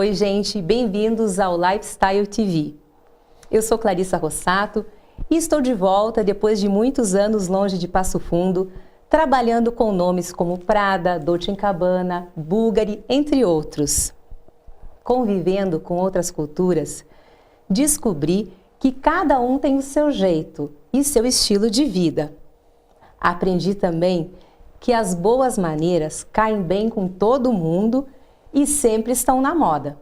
Oi, gente, bem-vindos ao Lifestyle TV. Eu sou Clarissa Rossato e estou de volta depois de muitos anos longe de Passo Fundo, trabalhando com nomes como Prada, Dolce & Gabbana, Bulgari, entre outros. Convivendo com outras culturas, descobri que cada um tem o seu jeito e seu estilo de vida. Aprendi também que as boas maneiras caem bem com todo mundo e sempre estão na moda.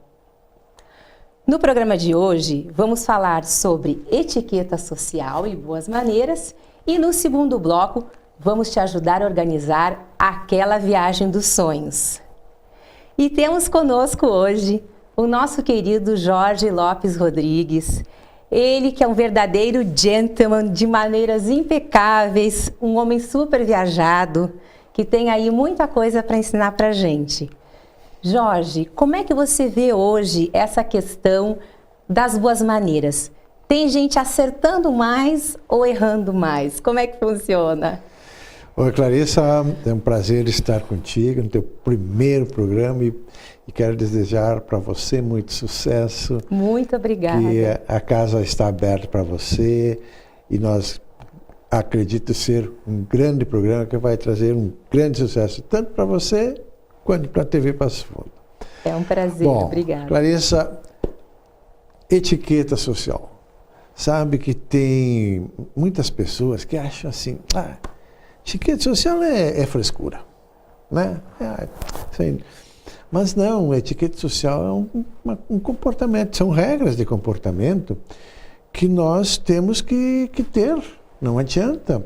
No programa de hoje, vamos falar sobre etiqueta social e boas maneiras e no segundo bloco, vamos te ajudar a organizar aquela viagem dos sonhos. E temos conosco hoje o nosso querido Jorge Lopes Rodrigues, ele que é um verdadeiro gentleman de maneiras impecáveis, um homem super viajado, que tem aí muita coisa para ensinar para a gente. Jorge, como é que você vê hoje essa questão das boas maneiras? Tem gente acertando mais ou errando mais? Como é que funciona? Oi, Clarissa, é um prazer estar contigo no teu primeiro programa e quero desejar para você muito sucesso. Muito obrigada. Que a casa está aberta para você e nós acredito ser um grande programa que vai trazer um grande sucesso, tanto para você quanto para a TV Passo Fundo. É um prazer, obrigada. Clarissa, etiqueta social. Sabe que tem muitas pessoas que acham assim, etiqueta social é frescura, né? Mas não, etiqueta social é um comportamento, são regras de comportamento que nós temos que ter. Não adianta.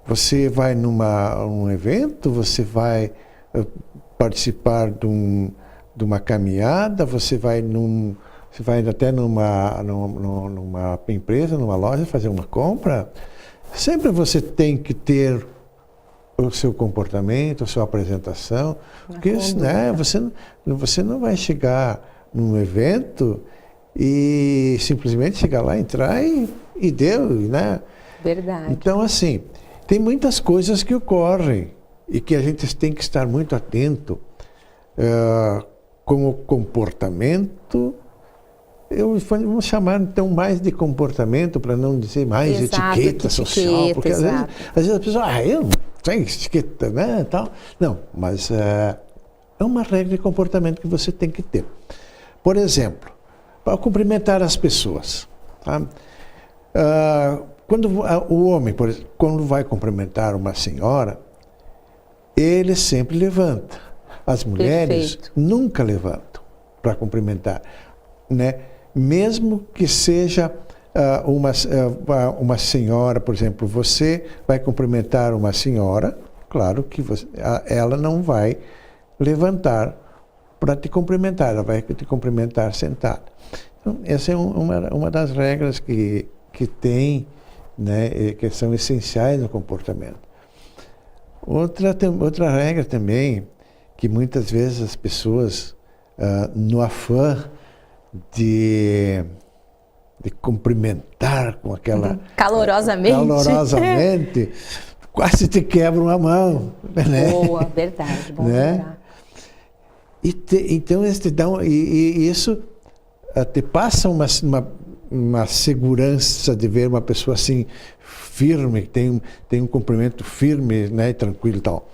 Você vai num evento, você vai participar de uma caminhada, você vai até numa empresa, numa loja fazer uma compra. Sempre você tem que ter o seu comportamento, a sua apresentação, porque né, você não vai chegar num evento e simplesmente chegar lá, entrar e deu, né? Verdade. Então, assim, tem muitas coisas que ocorrem e que a gente tem que estar muito atento com o comportamento. Vamos chamar então mais de comportamento, para não dizer mais etiqueta social, porque às vezes a pessoa, eu não tenho etiqueta, né, tal. Não, mas é uma regra de comportamento que você tem que ter. Por exemplo, para cumprimentar as pessoas. Tá? Quando o homem, por exemplo, quando vai cumprimentar uma senhora, ele sempre levanta. As mulheres nunca levantam para cumprimentar, né? Mesmo que seja uma senhora, por exemplo, você vai cumprimentar uma senhora, claro que ela não vai levantar para te cumprimentar, ela vai te cumprimentar sentada. Então, essa é uma das regras que tem, né, que são essenciais no comportamento. Outra regra também, que muitas vezes as pessoas, no afã de cumprimentar com aquela... calorosamente, quase te quebram a mão. Né? Boa, verdade, bom né? Então, isso te passa uma segurança de ver uma pessoa assim, firme, que tem um cumprimento firme, né, e tranquilo e tal.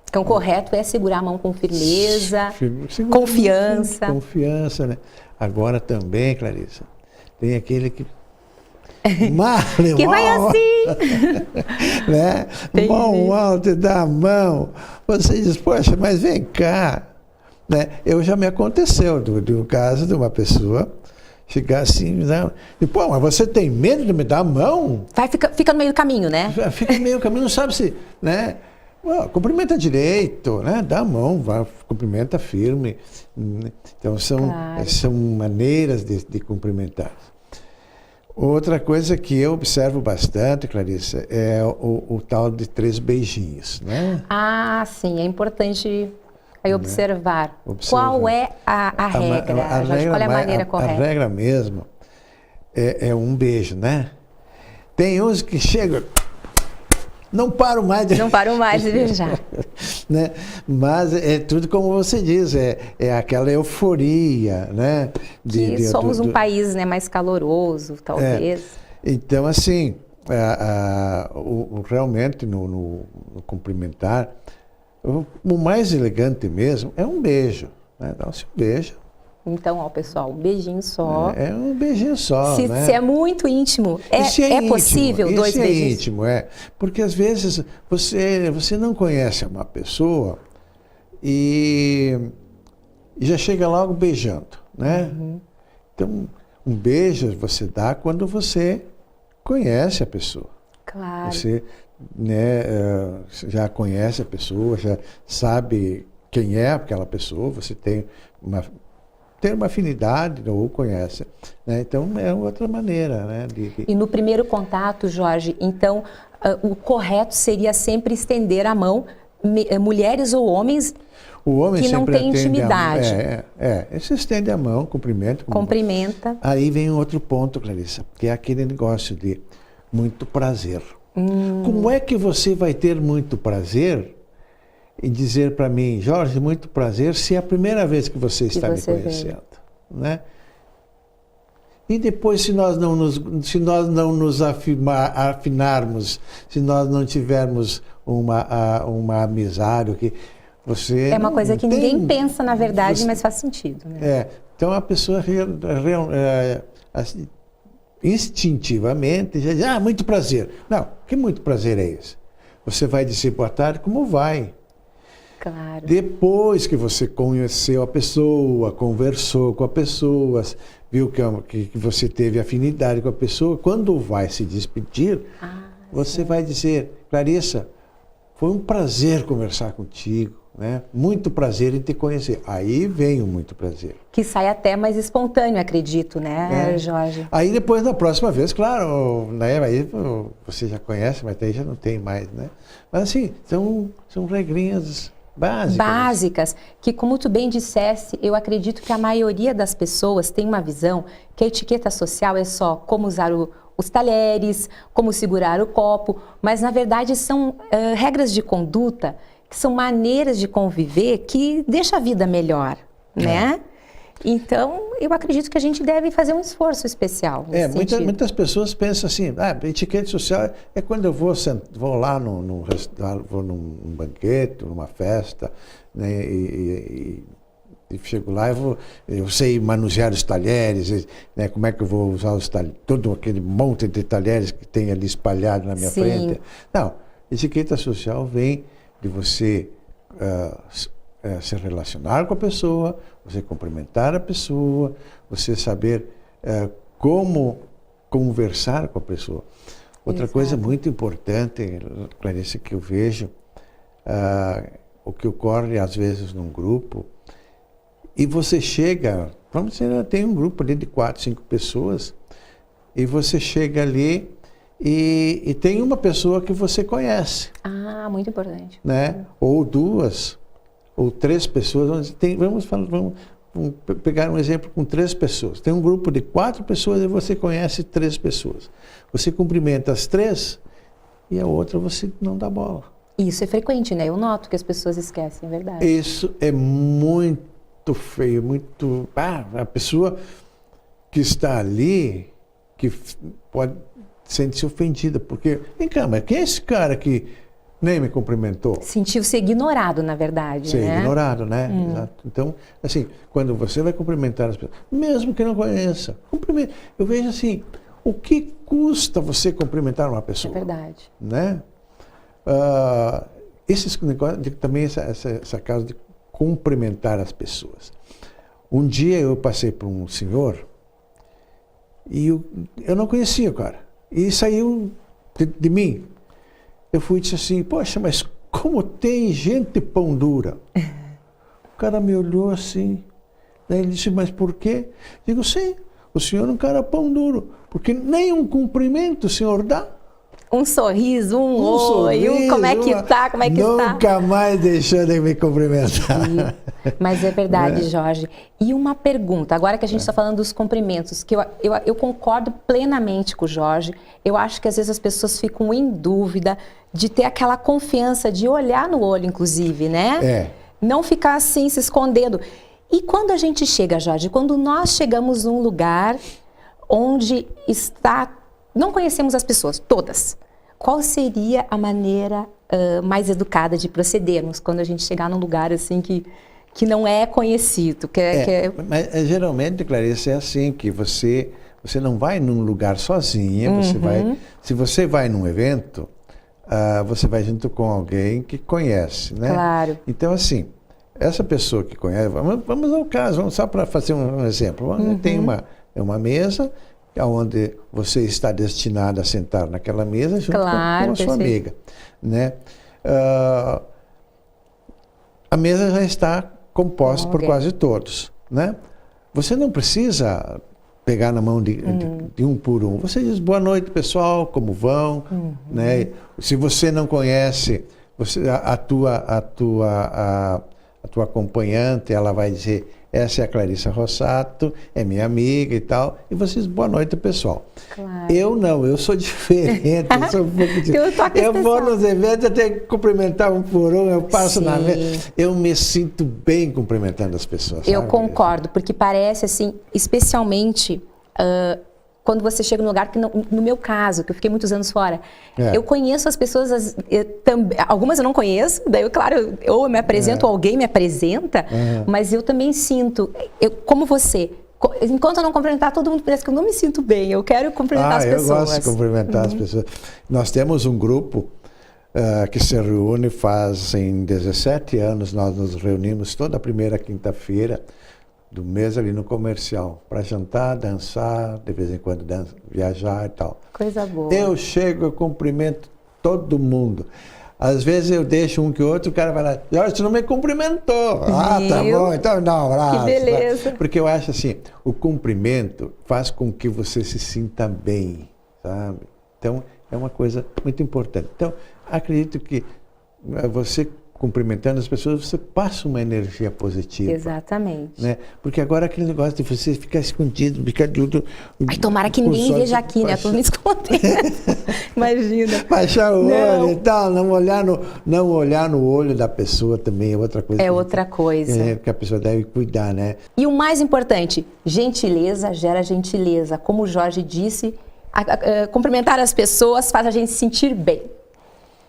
Então, o correto é segurar a mão com firmeza, confiança. Confiança, né? Agora também, Clarissa, tem aquele que... que vai assim! Né? Mão alta, dá a mão. Você diz, poxa, mas vem cá. Né? Já me aconteceu do caso de uma pessoa chegar assim, né? E, pô, mas você tem medo de me dar a mão? Fica no meio do caminho, né? Fica no meio do caminho, não sabe se... né? Cumprimenta direito, né? Dá a mão, vai, cumprimenta firme. Então, são maneiras de cumprimentar. Outra coisa que eu observo bastante, Clarissa, é o tal de 3 beijinhos, né? Ah, sim, é importante observar. Qual é a regra? Qual é a maneira correta? A regra mesmo é um beijo, né? Tem uns que chegam... Não paro mais de beijar. né? Mas é tudo como você diz, é aquela euforia, né? Somos um país, né, mais caloroso, talvez. Então, assim, realmente no cumprimentar, o mais elegante mesmo é um beijo, né? Dá-se um beijo. Então, ó, pessoal, um beijinho só. É um beijinho só, né? Se é muito íntimo, é possível íntimo, 2 beijinhos? É íntimo, porque às vezes você não conhece uma pessoa e já chega logo beijando, né? Uhum. Então, um beijo você dá quando você conhece a pessoa. Claro. Você, né, já conhece a pessoa, já sabe quem é aquela pessoa, você tem uma afinidade ou conhece, né? Então é outra maneira, né? E no primeiro contato, Jorge, então o correto seria sempre estender a mão, mulheres ou homens o homem que não têm intimidade. Você estende a mão, cumprimenta. Cumprimenta. Aí vem um outro ponto, Clarissa, que é aquele negócio de muito prazer. Como é que você vai ter muito prazer e dizer para mim, Jorge, muito prazer, se é a primeira vez que você está me conhecendo, né? E depois, se nós não nos afinarmos, se nós não tivermos uma amizade, o que você é uma coisa que ninguém pensa na verdade, mas faz sentido, né? Então a pessoa assim, instintivamente já diz, muito prazer. Não, que muito prazer é esse? Você vai dizer boa tarde, como vai? Claro. Depois que você conheceu a pessoa, conversou com a pessoa, viu que você teve afinidade com a pessoa, quando vai se despedir, você vai dizer, Clarissa, foi um prazer conversar contigo, né? Muito prazer em te conhecer. Aí vem o muito prazer. Que sai até mais espontâneo, acredito, né, Jorge? Aí depois, na próxima vez, claro, né, aí você já conhece, mas aí já não tem mais, né? Mas assim, são regrinhas básicas, que como tu bem disseste, eu acredito que a maioria das pessoas tem uma visão que a etiqueta social é só como usar os talheres, como segurar o copo, mas na verdade são regras de conduta, que são maneiras de conviver que deixa a vida melhor, né? Então, eu acredito que a gente deve fazer um esforço especial. Muitas pessoas pensam assim, etiqueta social é quando eu vou lá vou num banquete, numa festa, né, e chego lá, eu sei manusear os talheres, né, como é que eu vou usar os talheres, todo aquele monte de talheres que tem ali espalhado na minha frente. Não, etiqueta social vem de você se relacionar com a pessoa, você cumprimentar a pessoa, você saber como conversar com a pessoa. Outra coisa muito importante, Clarissa, que eu vejo, o que ocorre às vezes num grupo, e você chega, vamos dizer, tem um grupo ali de 4, 5 pessoas, e você chega ali e tem uma pessoa que você conhece. Muito importante. Né? Ou 2, ou 3 pessoas. Vamos pegar um exemplo com 3 pessoas. Tem um grupo de 4 pessoas e você conhece 3 pessoas. Você cumprimenta as 3 e a outra você não dá bola. Isso é frequente, né? Eu noto que as pessoas esquecem, é verdade. Isso é muito feio, muito... a pessoa que está ali, que pode sentir-se ofendida, porque, vem cá, mas quem é esse cara que nem me cumprimentou? Sentiu-se ignorado, na verdade, né? Ignorado, né? Exato. Então, assim, quando você vai cumprimentar as pessoas, mesmo que não conheça, cumprimenta. Eu vejo assim, o que custa você cumprimentar uma pessoa? É verdade. Né? Esses negócios, também essa causa de cumprimentar as pessoas. Um dia eu passei por um senhor e eu não conhecia o cara. E saiu de mim. Eu fui e disse assim, poxa, mas como tem gente pão dura? O cara me olhou assim. Daí ele disse, mas por quê? Digo, sim, o senhor é um cara pão duro, porque nem um cumprimento o senhor dá. Um sorriso, um oi, como é que tá, como é que está. Nunca mais deixou de me cumprimentar. Mas é verdade, Jorge. E uma pergunta, agora que a gente está falando dos cumprimentos, que eu concordo plenamente com o Jorge. Eu acho que às vezes as pessoas ficam em dúvida de ter aquela confiança, de olhar no olho, inclusive, né? Não ficar assim, se escondendo. E quando a gente chega, Jorge, quando nós chegamos num lugar onde não conhecemos as pessoas, todas, qual seria a maneira mais educada de procedermos quando a gente chegar num lugar assim que não é conhecido? Mas geralmente, Clarice, é assim, que você não vai num lugar sozinha, se você vai num evento, você vai junto com alguém que conhece, né? Claro. Então, assim, essa pessoa que conhece, vamos ao caso, só para fazer um exemplo. Tem uma mesa onde você está destinado a sentar naquela mesa junto com a sua amiga, né? A mesa já está composta por quase todos, né? Você não precisa pegar na mão de um por um. Você diz boa noite, pessoal, como vão, né? Se você não conhece, a tua acompanhante, ela vai dizer: essa é a Clarissa Rossato, é minha amiga e tal. E vocês, boa noite, pessoal. Claro. Eu não, eu sou diferente. Eu sou um pouco diferente. Eu vou nos eventos, eu tenho que cumprimentar um por um, eu passo na mesa. Eu me sinto bem cumprimentando as pessoas. Eu concordo, porque parece assim, especialmente quando você chega num lugar que, no meu caso, que eu fiquei muitos anos fora, eu conheço as pessoas, algumas eu não conheço, daí, claro, ou eu me apresento, ou alguém me apresenta, mas eu também sinto, como você, enquanto eu não cumprimentar todo mundo, parece que eu não me sinto bem, eu quero cumprimentar as pessoas. Eu gosto de cumprimentar as pessoas. Nós temos um grupo que se reúne fazem 17 anos, nós nos reunimos toda a primeira quinta-feira do mês ali no Comercial, para jantar, dançar, de vez em quando viajar e tal. Coisa boa. Eu chego, eu cumprimento todo mundo. Às vezes eu deixo um que outro, o cara vai lá: Jorge, você não me cumprimentou. Tá bom, então dá um abraço. Que beleza. Porque eu acho assim, o cumprimento faz com que você se sinta bem, sabe? Então, é uma coisa muito importante. Então, acredito que você cumprimentando as pessoas, você passa uma energia positiva. Exatamente. Né? Porque agora aquele negócio de você ficar escondido, ficar tudo... Ai, tomara que ninguém veja aqui, né? Tô me escondendo. Imagina. Baixar o olho e tal, não olhar no olho da pessoa também é outra coisa. É outra coisa. Que a pessoa deve cuidar, né? E o mais importante, gentileza gera gentileza. Como o Jorge disse, cumprimentar as pessoas faz a gente se sentir bem.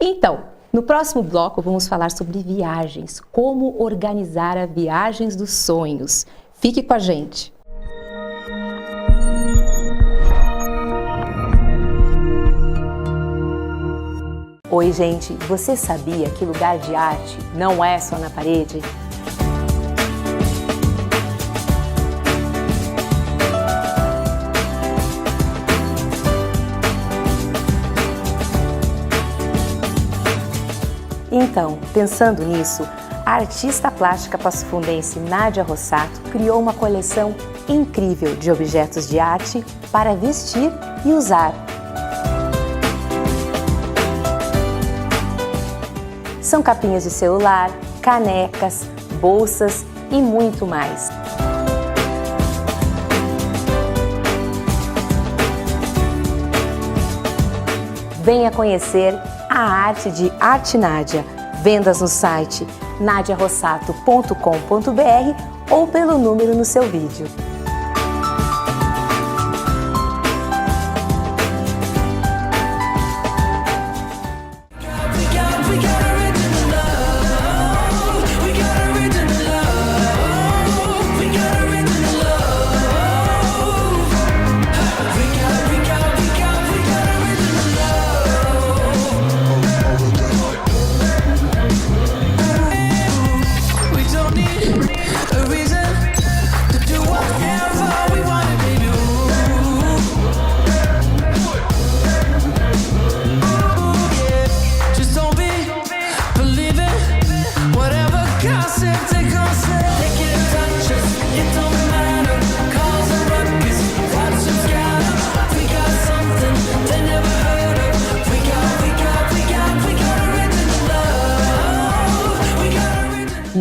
Então, no próximo bloco, vamos falar sobre viagens, como organizar as viagens dos sonhos. Fique com a gente. Oi, gente, você sabia que lugar de arte não é só na parede? Então, pensando nisso, a artista plástica passofundense Nádia Rossato criou uma coleção incrível de objetos de arte para vestir e usar. São capinhas de celular, canecas, bolsas e muito mais. Venha conhecer a arte de Arte Nádia. Vendas no site nadiarossato.com.br ou pelo número no seu vídeo. A reason to do whatever.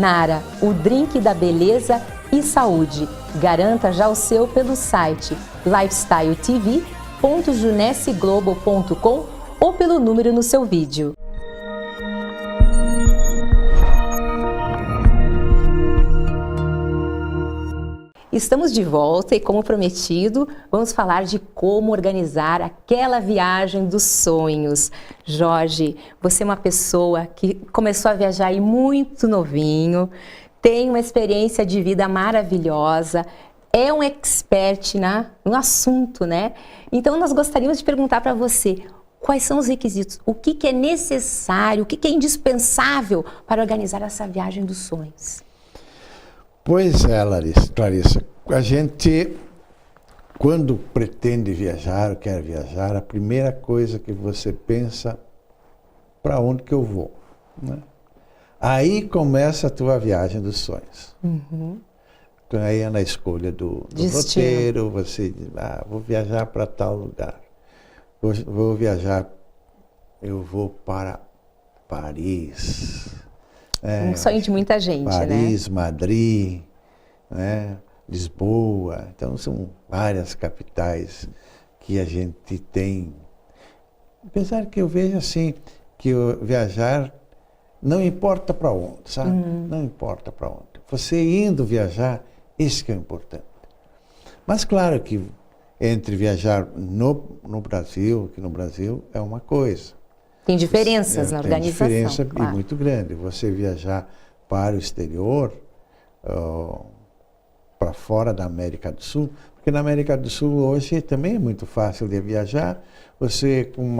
Nara, o drink da beleza e saúde. Garanta já o seu pelo site lifestyletv.junesseglobal.com ou pelo número no seu vídeo. Estamos de volta e, como prometido, vamos falar de como organizar aquela viagem dos sonhos. Jorge, você é uma pessoa que começou a viajar aí muito novinho, tem uma experiência de vida maravilhosa, é um expert no assunto, né? Então, nós gostaríamos de perguntar para você quais são os requisitos, o que é necessário, o que é indispensável para organizar essa viagem dos sonhos. Pois é, Clarissa, a gente, quando pretende viajar, ou quer viajar, a primeira coisa que você pensa, para onde que eu vou, né? Aí começa a tua viagem dos sonhos. Uhum. Então aí é na escolha do roteiro, você diz, vou viajar para tal lugar, vou viajar, eu vou para Paris. Um sonho de muita gente, Paris, né? Madrid, né? Lisboa. Então, são várias capitais que a gente tem. Apesar que eu vejo assim, que viajar não importa para onde, sabe? Não importa para onde. Você indo viajar, isso que é importante. Mas claro que entre viajar no Brasil, que no Brasil é uma coisa. Tem diferenças na organização. Tem diferença claro. E muito grande. Você viajar para o exterior, para fora da América do Sul, porque na América do Sul hoje também é muito fácil de viajar. Você, com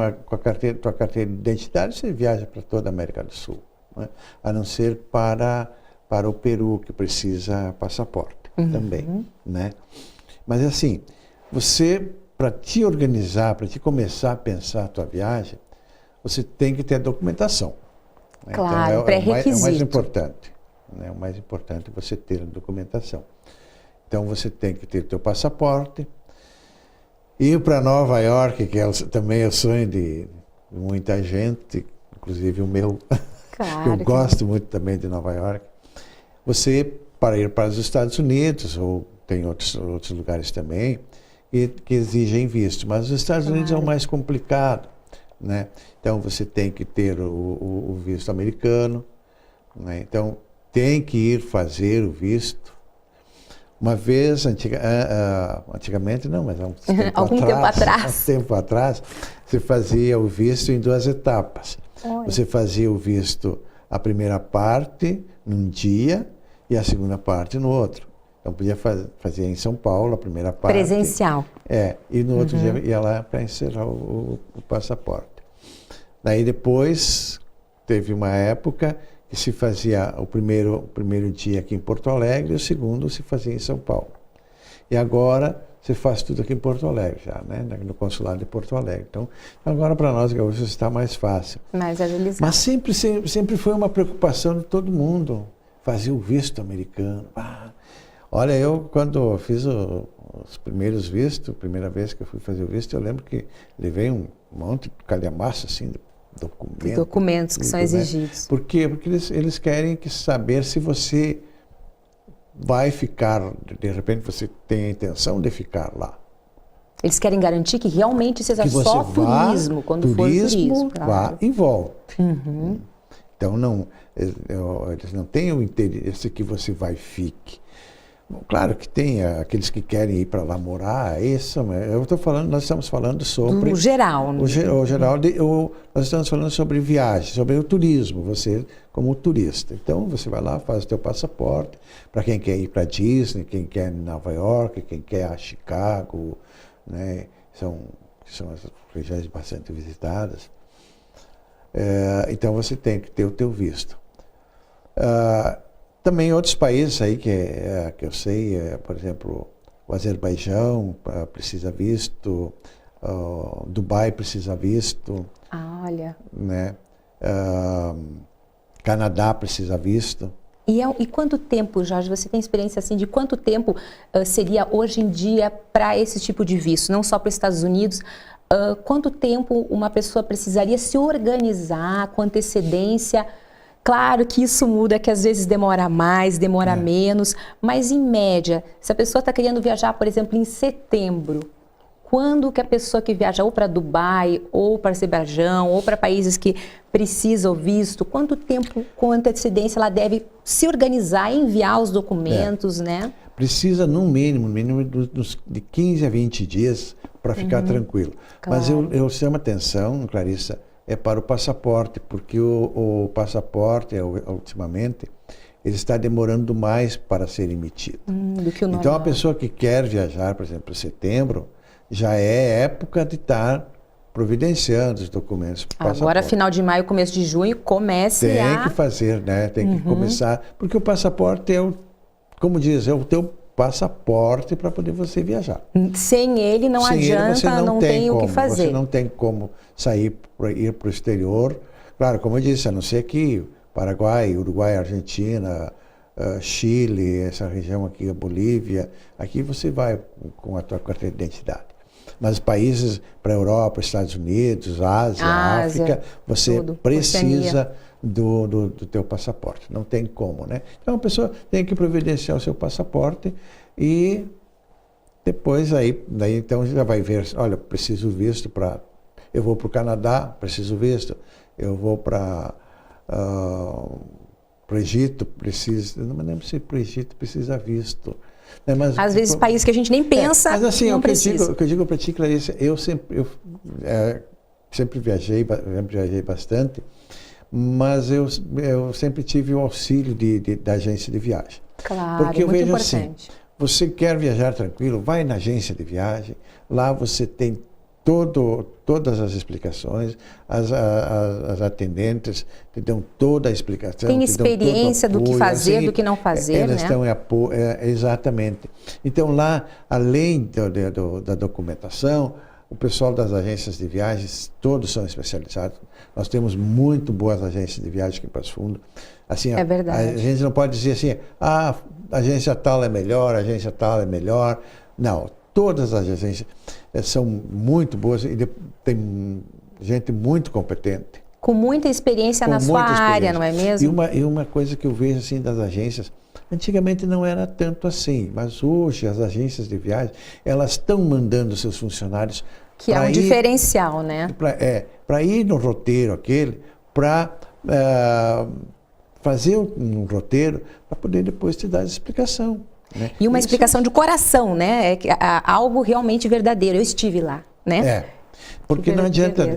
tua carteira de identidade, você viaja para toda a América do Sul, né? A não ser para o Peru, que precisa passaporte também, né? Mas assim, você, para te organizar, para te começar a pensar a tua viagem, você tem que ter a documentação. Né? Claro, então, pré-requisito. É o mais importante. Né? O mais importante é você ter a documentação. Então, você tem que ter o teu passaporte. Ir para Nova York, que também é o sonho de muita gente, inclusive o meu. Claro, eu gosto muito também de Nova York. Você, para ir para os Estados Unidos, ou tem outros lugares também, que exigem visto. Mas os Estados Unidos é o mais complicado. Né? Então, você tem que ter o visto americano, né? Então, tem que ir fazer o visto. Uma vez, antigamente não, mas há algum tempo atrás, você fazia o visto em 2 etapas. Oi. Você fazia o visto, a primeira parte, num dia, e a segunda parte no outro. Então, podia fazer em São Paulo, a primeira parte. Presencial. E no outro dia ia lá para encerrar o passaporte. Daí depois, teve uma época que se fazia o primeiro dia aqui em Porto Alegre e o segundo se fazia em São Paulo. E agora você faz tudo aqui em Porto Alegre já, né? No consulado de Porto Alegre. Então, agora para nós gaúchos está mais fácil. Mais agilizado. Mas sempre foi uma preocupação de todo mundo, fazer o visto americano. Olha, eu quando fiz os primeiros vistos, a primeira vez que eu fui fazer o visto, eu lembro que levei um monte de calhamaço assim, de documentos que são exigidos. Por quê? Porque eles querem saber se você vai ficar, de repente você tem a intenção de ficar lá. Eles querem garantir que realmente seja só turismo, quando for turismo. Claro. Vá e volte. Então, eles não têm o interesse que você vai e fique. Claro que tem aqueles que querem ir para lá morar, nós estamos falando sobre... O geral. Né? Nós estamos falando sobre viagem, sobre o turismo, você como turista. Então, você vai lá, faz o teu passaporte, para quem quer ir para Disney, quem quer ir em Nova York, quem quer ir a Chicago, né? São as regiões bastante visitadas. Então, você tem que ter o teu visto. Também outros países aí que eu sei, por exemplo, o Azerbaijão precisa visto, Dubai precisa visto. Olha. Né? Canadá precisa visto. E quanto tempo, Jorge, você tem experiência assim de quanto tempo seria hoje em dia para esse tipo de visto, não só para os Estados Unidos? Quanto tempo uma pessoa precisaria se organizar com antecedência, Claro que isso muda, que às vezes demora mais, demora menos, mas em média, se a pessoa está querendo viajar, por exemplo, em setembro, quando que a pessoa que viaja ou para Dubai, ou para Azerbaijão, ou para países que precisam o visto, quanto tempo com antecedência ela deve se organizar, enviar os documentos, né? Precisa, no mínimo de 15 a 20 dias para ficar tranquilo. Claro. Mas eu chamo a atenção, Clarissa, é para o passaporte, porque o passaporte, ultimamente, ele está demorando mais para ser emitido. Do que o normal. Então, a pessoa que quer viajar, por exemplo, em setembro, já é época de estar providenciando os documentos para o passaporte. Agora, final de maio, começo de junho, comece Tem que fazer, né? Tem que começar, porque o passaporte como diz, é o teu passaporte para poder você viajar. Sem ele não adianta, não tem o que fazer. Você não tem como sair para ir para o exterior. Claro, como eu disse, a não ser que Paraguai, Uruguai, Argentina, Chile, essa região aqui, a Bolívia, aqui você vai com a tua carteira de identidade. Mas países para a Europa, Estados Unidos, Ásia, África, você precisa do teu passaporte. Não tem como, né? Então a pessoa tem que providenciar o seu passaporte e depois daí então já vai ver, olha, preciso visto para... Eu vou para o Canadá, preciso visto. Eu vou para o Egito, preciso... Não me lembro se para o Egito precisa visto. Né? Mas, às vezes países que a gente nem pensa, mas assim, não o precisa. que eu digo para ti, Clarice, eu sempre viajei bastante, mas eu sempre tive o auxílio da agência de viagem. Claro, porque eu muito vejo importante. assim, você quer viajar tranquilo, vai na agência de viagem, lá você tem todas as explicações, as atendentes te dão toda a explicação. Tem experiência do que fazer, assim, do que não fazer, elas né? Estão exatamente. Então lá, além da documentação, o pessoal das agências de viagens, todos são especializados. Nós temos muito boas agências de viagem aqui em Passo Fundo. Assim, é verdade. A gente não pode dizer assim, a agência tal é melhor, a agência tal é melhor. Não, todas as agências são muito boas e tem gente muito competente. Com muita experiência na sua área, não é mesmo? E uma coisa que eu vejo assim das agências, antigamente não era tanto assim, mas hoje as agências de viagem, elas estão mandando seus funcionários... Que é um diferencial, né? Para ir no roteiro para fazer um roteiro, para poder depois te dar a explicação. Né? E uma explicação de coração, né? Algo realmente verdadeiro. Eu estive lá, né? Porque não adianta,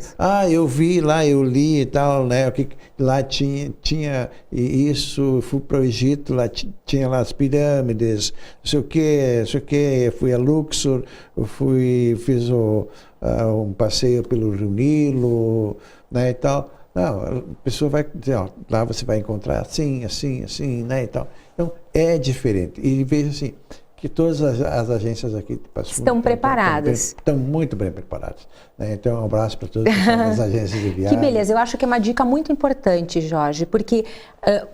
eu vi lá, eu li e tal, né? Lá tinha isso, fui para o Egito, lá tinha lá as pirâmides, não sei o quê, fui a Luxor, fiz um passeio pelo Rio Nilo, né, e tal. Não, a pessoa vai dizer, lá você vai encontrar assim, né, e tal. Então, é diferente. E vejo assim, que todas as agências aqui de Passo Fundo estão preparadas. Estão muito bem preparadas. Né? Então, um abraço para todas as agências de viagem. Que beleza, eu acho que é uma dica muito importante, Jorge, porque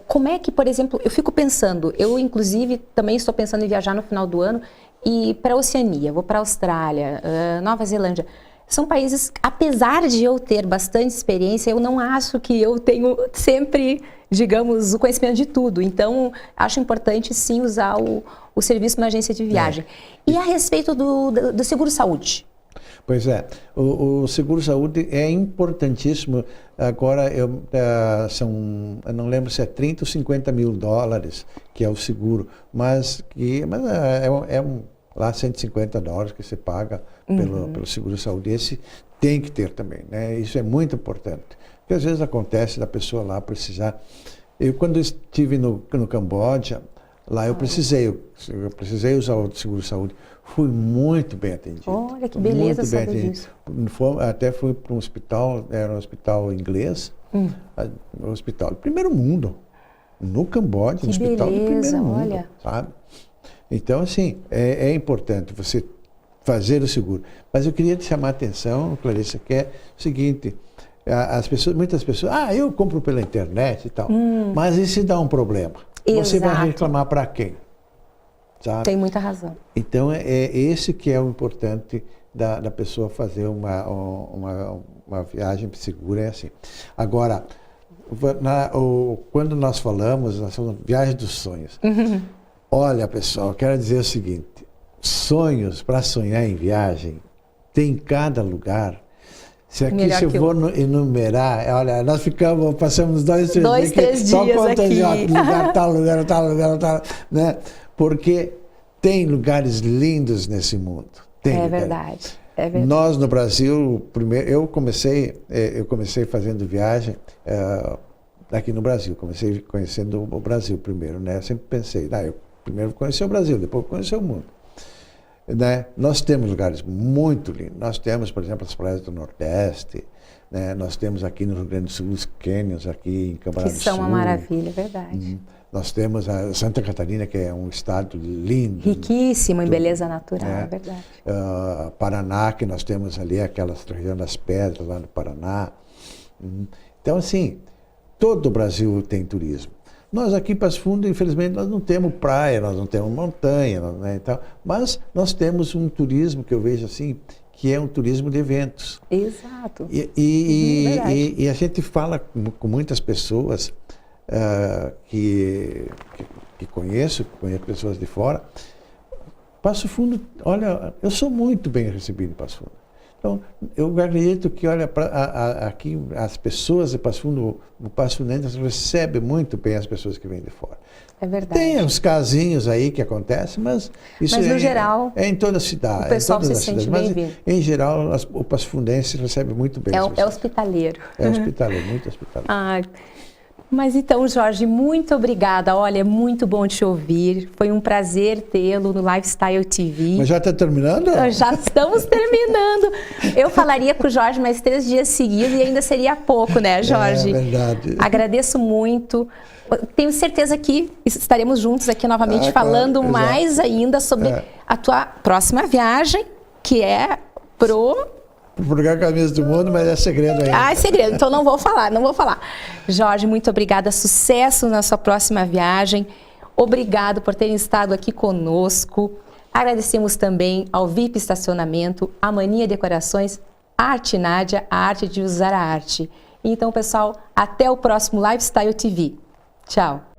como é que, por exemplo, eu fico pensando, eu inclusive também estou pensando em viajar no final do ano e para a Oceania, vou para a Austrália, Nova Zelândia. São países, apesar de eu ter bastante experiência, eu não acho que eu tenho sempre, digamos, o conhecimento de tudo. Então, acho importante sim usar o serviço de uma agência de viagem. E a respeito do seguro-saúde? Pois é, o seguro-saúde é importantíssimo. Agora, eu não lembro se é 30 ou 50 mil dólares que é o seguro, mas lá $150 que você paga pelo seguro-saúde. Esse tem que ter também, né? Isso é muito importante. Porque às vezes acontece da pessoa lá precisar... Eu, quando estive no Camboja, lá eu precisei usar o seguro-saúde. Fui muito bem atendido. Olha, que beleza saber disso. Até fui para um hospital, era um hospital inglês, um hospital do primeiro mundo. No Camboja, um hospital do primeiro mundo, sabe? Então, assim, é importante você fazer o seguro. Mas eu queria te chamar a atenção, Clarissa, que é o seguinte, muitas pessoas, eu compro pela internet e tal, mas e se dá um problema? Exato. Você vai reclamar para quem? Sabe? Tem muita razão. Então, é esse que é o importante da pessoa fazer uma viagem segura, é assim. Agora, quando nós falamos viagem dos sonhos. Olha, pessoal, eu quero dizer o seguinte, sonhos, para sonhar em viagem, tem em cada lugar. Se aqui se eu for enumerar, olha, nós passamos 2, 3 dias aqui. Lugar, tal, né? Porque tem lugares lindos nesse mundo. É verdade. Nós no Brasil, primeiro, eu comecei fazendo viagem aqui no Brasil, comecei conhecendo o Brasil primeiro, né? Eu sempre pensei, eu primeiro vou conhecer o Brasil, depois vou conhecer o mundo. Né? Nós temos lugares muito lindos. Nós temos, por exemplo, as praias do Nordeste, né? Nós temos aqui no Rio Grande do Sul os cânions aqui em Cambará do Sul. Que são uma maravilha, é verdade. Nós temos a Santa Catarina, que é um estado lindo. Riquíssimo em beleza natural, é verdade. Paraná, que nós temos ali aquelas região das pedras lá no Paraná. Então, assim, todo o Brasil tem turismo. Nós aqui em Passo Fundo, infelizmente, nós não temos praia, nós não temos montanha, né, então, mas nós temos um turismo que eu vejo assim, que é um turismo de eventos. Exato. E a gente fala com muitas pessoas que conheço pessoas de fora. Passo Fundo, olha, eu sou muito bem recebido em Passo Fundo. Então, eu acredito que, olha, aqui as pessoas de Passo Fundo, o Passo Fundense recebe muito bem as pessoas que vêm de fora. É verdade. Tem uns casinhos aí que acontecem, mas isso no geral, é em toda a cidade. O pessoal se sente bem-vindo. Em geral, o Passo Fundense recebe muito bem. É hospitaleiro. É hospitaleiro, muito hospitaleiro. Mas então, Jorge, muito obrigada. Olha, é muito bom te ouvir. Foi um prazer tê-lo no Lifestyle TV. Mas já está terminando? Já estamos terminando. Eu falaria com o Jorge mais 3 dias seguidos e ainda seria pouco, né, Jorge? É verdade. Agradeço muito. Tenho certeza que estaremos juntos aqui novamente falando mais ainda sobre a tua próxima viagem, que é Por lugar Caminhos do Mundo, mas é segredo ainda. É segredo, então não vou falar. Jorge, muito obrigada, sucesso na sua próxima viagem. Obrigado por terem estado aqui conosco. Agradecemos também ao VIP Estacionamento, a Mania Decorações, a Arte Nádia, a arte de usar a arte. Então, pessoal, até o próximo Lifestyle TV. Tchau!